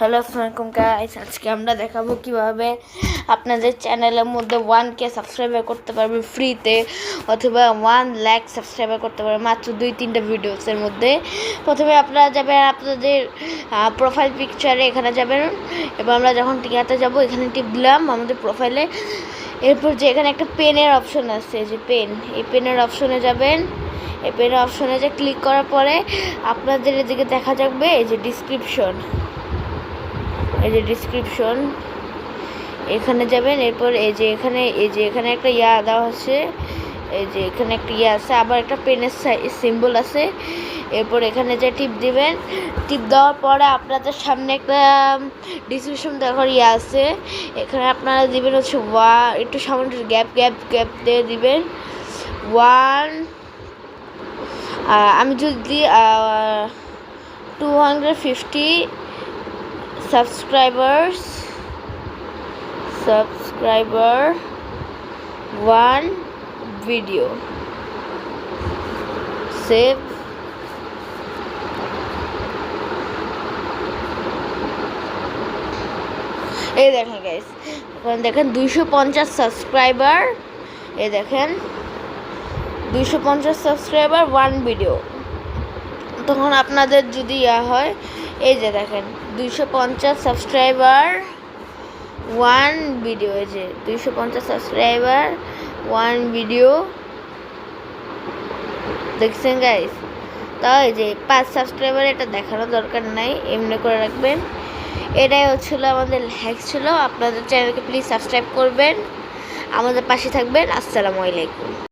Hello আসসালামাইকুম guys, আজকে আমরা দেখাবো কিভাবে আপনাদের চ্যানেলের মধ্যে 1K সাবস্ক্রাইবার করতে পারবেন ফ্রিতে, অথবা 1 লাখ সাবস্ক্রাইবার করতে পারবেন মাত্র 2-3টা ভিডিওসের মধ্যে। প্রথমে আপনারা যাবেন আপনাদের প্রোফাইল পিকচারে, এখানে যাবেন এবং আমরা যখন টিকাতে যাব এখানে টিপ দিলাম আমাদের প্রোফাইলে। এরপর যে এখানে একটা পেনের অপশন আছে, যে পেন, এই পেনের অপশনে যাবেন। এই পেনের অপশনে যে ক্লিক করার পরে আপনাদের এদিকে দেখা যাবে এই যে ডিসক্রিপশন, এখানে যাবেন। এরপর এই যে এখানে একটা দেওয়া আছে, এই যে এখানে একটা আছে, আবার একটা পেনের সিম্বল আছে। এরপর এখানে যে টিপ দিবেন, টিপ দেওয়ার পরে আপনাদের সামনে একটা ডিসক্রিপশন দেখার আছে। এখানে আপনারা দিবেন হচ্ছে একটু সামান্য গ্যাপ দিয়ে দিবেন 1। আমি যদি 250 subscriber 1 video save। এই দেখেন গাইস, এখন দেখেন 250 সাবস্ক্রাইবার, এই দেখেন 250 সাবস্ক্রাইবার 1 ভিডিও। তখন আপনাদের যদি হয়, এই যে দেখেন 250 সাবস্ক্রাইবার 1 ভিডিও, এই যে 250 সাবস্ক্রাইবার 1 ভিডিও, দেখছেন গাইস? তাও এই যে 5 সাবস্ক্রাইবার, এটা দেখানোর দরকার নাই, এমনি করে রাখবেন। এটাই হচ্ছিল আমাদের হ্যাক ছিল। আপনাদের চ্যানেলকে প্লিজ সাবস্ক্রাইব করবেন, আমাদের পাশে থাকবেন। আসসালামু আলাইকুম।